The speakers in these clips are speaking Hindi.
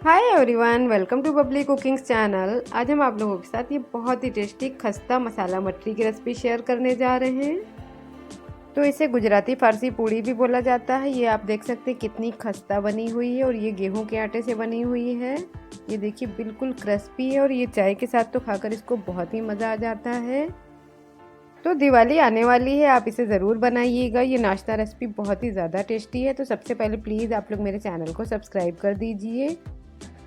Hi everyone, welcome to bubbly cookings channel. आज हम आप लोगों के साथ ये बहुत ही टेस्टी खस्ता मसाला मटरी की रेसिपी शेयर करने जा रहे हैं। तो इसे गुजराती फारसी पूड़ी भी बोला जाता है। ये आप देख सकते हैं कितनी खस्ता बनी हुई है और ये गेहूं के आटे से बनी हुई है। ये देखिए बिल्कुल क्रिस्पी है और ये चाय के साथ तो खाकर इसको बहुत ही मज़ा आ जाता है। तो दिवाली आने वाली है, आप इसे ज़रूर बनाइएगा। ये नाश्ता रेसिपी बहुत ही ज़्यादा टेस्टी है। तो सबसे पहले प्लीज़ आप लोग मेरे चैनल को सब्सक्राइब कर दीजिए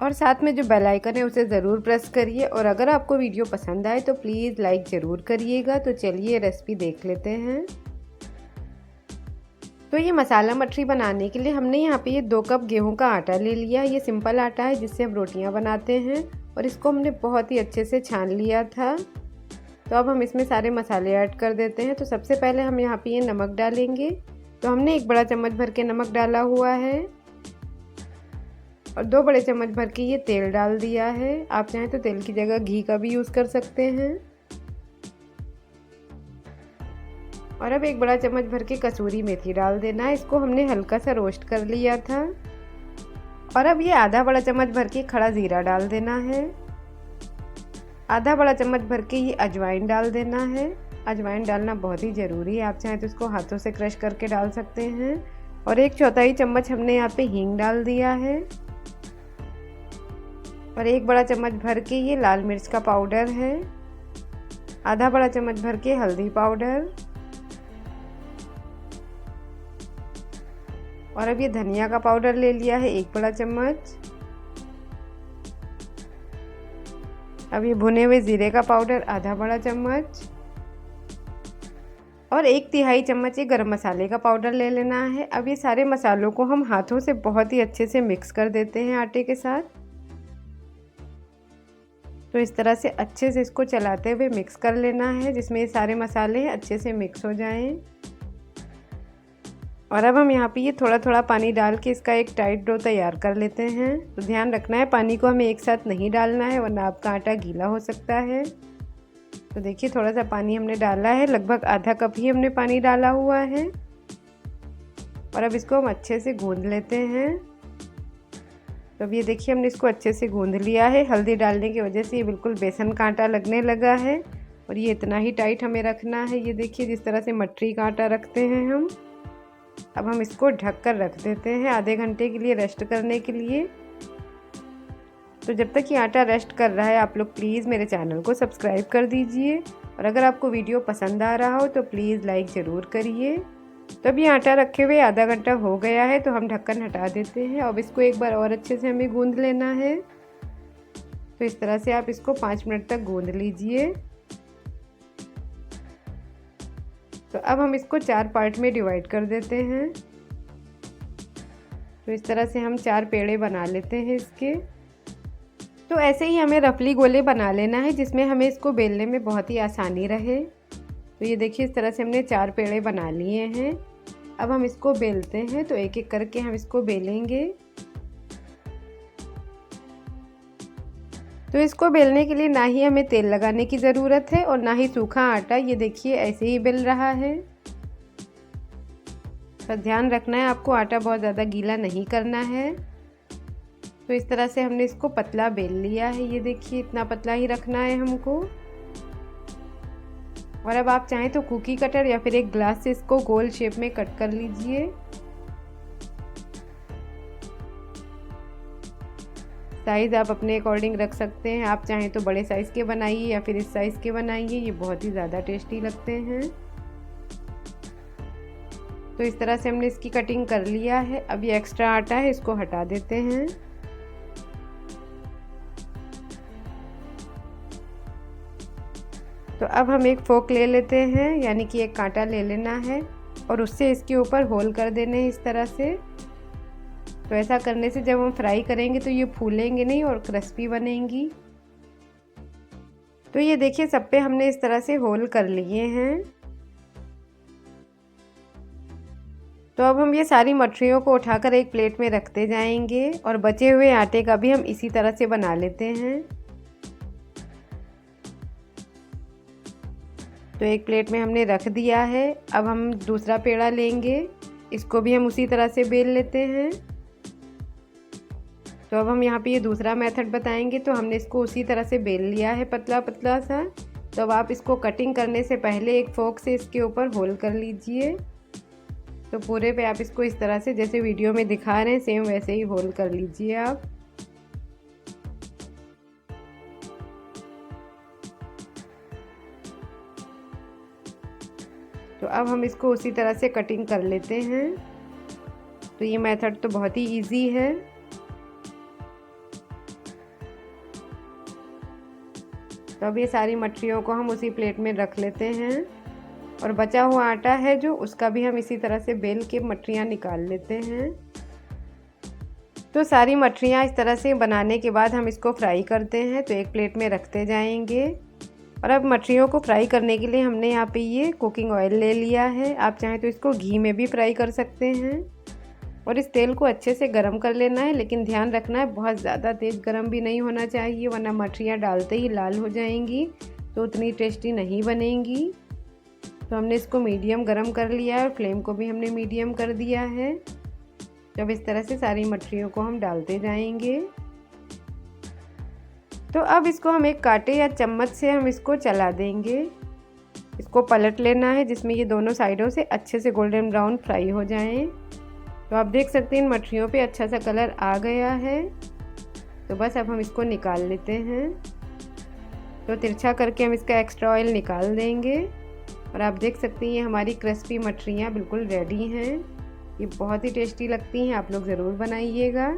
और साथ में जो बेल आइकन है उसे ज़रूर प्रेस करिए। और अगर आपको वीडियो पसंद आए तो प्लीज़ लाइक ज़रूर करिएगा। तो चलिए रेसिपी देख लेते हैं। तो ये मसाला मटरी बनाने के लिए हमने यहाँ पे ये 2 कप गेहूं का आटा ले लिया। ये सिंपल आटा है जिससे हम रोटियां बनाते हैं और इसको हमने बहुत ही अच्छे से छान लिया था। तो अब हम इसमें सारे मसाले ऐड कर देते हैं। तो सबसे पहले हम यहाँ पे ये नमक डालेंगे। तो हमने 1 बड़ा चम्मच भर के नमक डाला हुआ है और 2 बड़े चम्मच भर के ये तेल डाल दिया है। आप चाहें तो तेल की जगह घी का भी यूज़ कर सकते हैं। और अब 1 बड़ा चम्मच भर के कसूरी मेथी डाल देना है। इसको हमने हल्का सा रोस्ट कर लिया था। और अब ये आधा बड़ा चम्मच भर के खड़ा ज़ीरा डाल देना है। आधा बड़ा चम्मच भर के ये अजवाइन डाल देना है। अजवाइन डालना बहुत ही ज़रूरी है। आप चाहें तो इसको हाथों से क्रश करके डाल सकते हैं। और 1/4 चम्मच हमने यहाँ पे हींग डाल दिया है। और 1 बड़ा चम्मच भर के ये लाल मिर्च का पाउडर है। आधा बड़ा चम्मच भर के हल्दी पाउडर। और अब ये धनिया का पाउडर ले लिया है 1 बड़ा चम्मच। अब ये भुने हुए ज़ीरे का पाउडर आधा बड़ा चम्मच। और 1/3 चम्मच ये गरम मसाले का पाउडर ले लेना है। अब ये सारे मसालों को हम हाथों से बहुत ही अच्छे से मिक्स कर देते हैं आटे के साथ। तो इस तरह से अच्छे से इसको चलाते हुए मिक्स कर लेना है जिसमें ये सारे मसाले अच्छे से मिक्स हो जाएं। और अब हम यहाँ पे ये थोड़ा थोड़ा पानी डाल के इसका एक टाइट डो तैयार कर लेते हैं। तो ध्यान रखना है पानी को हमें एक साथ नहीं डालना है वरना आपका आटा गीला हो सकता है। तो देखिए थोड़ा सा पानी हमने डाला है, लगभग आधा कप ही हमने पानी डाला हुआ है। और अब इसको हम अच्छे से गूंद लेते हैं। तो अब ये देखिए हमने इसको अच्छे से गूंद लिया है। हल्दी डालने की वजह से ये बिल्कुल बेसन का आटा लगने लगा है और ये इतना ही टाइट हमें रखना है। ये देखिए जिस तरह से मटरी का आटा रखते हैं हम। अब हम इसको ढक कर रख देते हैं आधे घंटे के लिए रेस्ट करने के लिए। तो जब तक ये आटा रेस्ट कर रहा है आप लोग प्लीज़ मेरे चैनल को सब्सक्राइब कर दीजिए। और अगर आपको वीडियो पसंद आ रहा हो तो प्लीज़ लाइक ज़रूर करिए। तो अब ये आटा रखे हुए आधा घंटा हो गया है तो हम ढक्कन हटा देते हैं। अब इसको एक बार और अच्छे से हमें गूंद लेना है। तो इस तरह से आप इसको 5 मिनट तक गूंद लीजिए। तो अब हम इसको 4 पार्ट में डिवाइड कर देते हैं। तो इस तरह से हम 4 पेड़े बना लेते हैं इसके। तो ऐसे ही हमें रफली गोले बना लेना है जिसमें हमें इसको बेलने में बहुत ही आसानी रहे। तो ये देखिए इस तरह से हमने 4 पेड़े बना लिए हैं। अब हम इसको बेलते हैं। तो एक एक करके हम इसको बेलेंगे। तो इसको बेलने के लिए ना ही हमें तेल लगाने की ज़रूरत है और ना ही सूखा आटा। ये देखिए ऐसे ही बेल रहा है। तो ध्यान रखना है आपको आटा बहुत ज़्यादा गीला नहीं करना है। तो इस तरह से हमने इसको पतला बेल लिया है। ये देखिए इतना पतला ही रखना है हमको। और अब आप चाहें तो कुकी कटर या फिर एक ग्लास से इसको गोल शेप में कट कर लीजिए। साइज़ आप अपने अकॉर्डिंग रख सकते हैं। आप चाहें तो बड़े साइज़ के बनाइए या फिर इस साइज़ के बनाइए, ये बहुत ही ज़्यादा टेस्टी लगते हैं। तो इस तरह से हमने इसकी कटिंग कर लिया है। अब ये एक्स्ट्रा आटा है इसको हटा देते हैं। तो अब हम एक फोक ले लेते हैं, यानी कि एक कांटा ले लेना है और उससे इसके ऊपर होल कर देने हैं इस तरह से। तो ऐसा करने से जब हम फ्राई करेंगे तो ये फूलेंगे नहीं और क्रिस्पी बनेंगी। तो ये देखिए सब पे हमने इस तरह से होल कर लिए हैं। तो अब हम ये सारी मटरियों को उठाकर एक प्लेट में रखते जाएंगे और बचे हुए आटे का भी हम इसी तरह से बना लेते हैं। तो एक प्लेट में हमने रख दिया है। अब हम दूसरा पेड़ा लेंगे, इसको भी हम उसी तरह से बेल लेते हैं। तो अब हम यहाँ पे ये दूसरा मेथड बताएंगे। तो हमने इसको उसी तरह से बेल लिया है पतला पतला सा। तो अब आप इसको कटिंग करने से पहले एक फोक से इसके ऊपर होल कर लीजिए। तो पूरे पे आप इसको इस तरह से जैसे वीडियो में दिखा रहे हैं सेम वैसे ही होल कर लीजिए आप। तो अब हम इसको उसी तरह से कटिंग कर लेते हैं। तो ये मेथड तो बहुत ही इजी है। तो अब ये सारी मठरियों को हम उसी प्लेट में रख लेते हैं और बचा हुआ आटा है जो उसका भी हम इसी तरह से बेल के मठरियाँ निकाल लेते हैं। तो सारी मठरियाँ इस तरह से बनाने के बाद हम इसको फ्राई करते हैं। तो एक प्लेट में रखते जाएंगे। और अब मठरियों को फ्राई करने के लिए हमने यहाँ पे ये कुकिंग ऑयल ले लिया है। आप चाहें तो इसको घी में भी फ्राई कर सकते हैं। और इस तेल को अच्छे से गरम कर लेना है, लेकिन ध्यान रखना है बहुत ज़्यादा तेज़ गरम भी नहीं होना चाहिए, वरना मठरियाँ डालते ही लाल हो जाएंगी तो उतनी टेस्टी नहीं बनेंगी। तो हमने इसको मीडियम गरम कर लिया है और फ्लेम को भी हमने मीडियम कर दिया है। जब इस तरह से सारी मठरियों को हम डालते जाएंगे। तो अब इसको हम एक कांटे या चम्मच से हम इसको चला देंगे। इसको पलट लेना है जिसमें ये दोनों साइडों से अच्छे से गोल्डन ब्राउन फ्राई हो जाएं। तो आप देख सकते हैं इन मठरियों पे अच्छा सा कलर आ गया है। तो बस अब हम इसको निकाल लेते हैं। तो तिरछा करके हम इसका एक्स्ट्रा ऑयल निकाल देंगे। और आप देख सकते हैं ये हमारी क्रिस्पी मठरियाँ बिल्कुल रेडी हैं। ये बहुत ही टेस्टी लगती हैं, आप लोग ज़रूर बनाइएगा।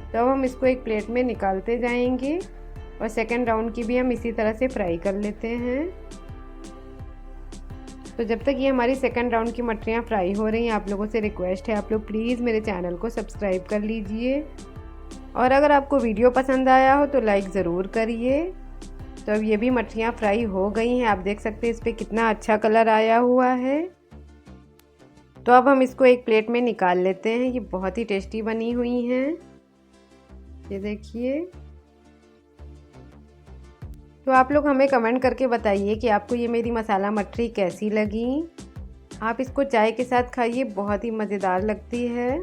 तो अब हम इसको एक प्लेट में निकालते जाएंगे और सेकंड राउंड की भी हम इसी तरह से फ्राई कर लेते हैं। तो जब तक ये हमारी सेकंड राउंड की मठरियाँ फ्राई हो रही हैं, आप लोगों से रिक्वेस्ट है आप लोग प्लीज़ मेरे चैनल को सब्सक्राइब कर लीजिए। और अगर आपको वीडियो पसंद आया हो तो लाइक ज़रूर करिए। तो अब ये भी मठरियाँ फ्राई हो गई हैं, आप देख सकते हैं इस पर कितना अच्छा कलर आया हुआ है। तो अब हम इसको एक प्लेट में निकाल लेते हैं। ये बहुत ही टेस्टी बनी हुई हैं, ये देखिए। तो आप लोग हमें कमेंट करके बताइए कि आपको ये मेरी मसाला मठरी कैसी लगी। आप इसको चाय के साथ खाइए, बहुत ही मज़ेदार लगती है।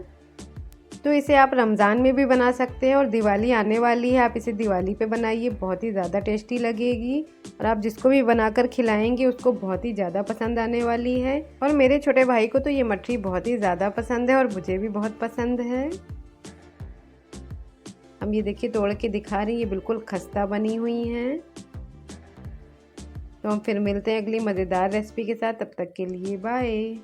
तो इसे आप रमज़ान में भी बना सकते हैं और दिवाली आने वाली है, आप इसे दिवाली पे बनाइए, बहुत ही ज़्यादा टेस्टी लगेगी। और आप जिसको भी बनाकर खिलाएंगे उसको बहुत ही ज़्यादा पसंद आने वाली है। और मेरे छोटे भाई को तो ये मठरी बहुत ही ज़्यादा पसंद है और मुझे भी बहुत पसंद है। हम ये देखिए तोड़ के दिखा रही हैं, ये बिल्कुल खस्ता बनी हुई हैं। तो हम फिर मिलते हैं अगली मज़ेदार रेसिपी के साथ, तब तक के लिए बाय।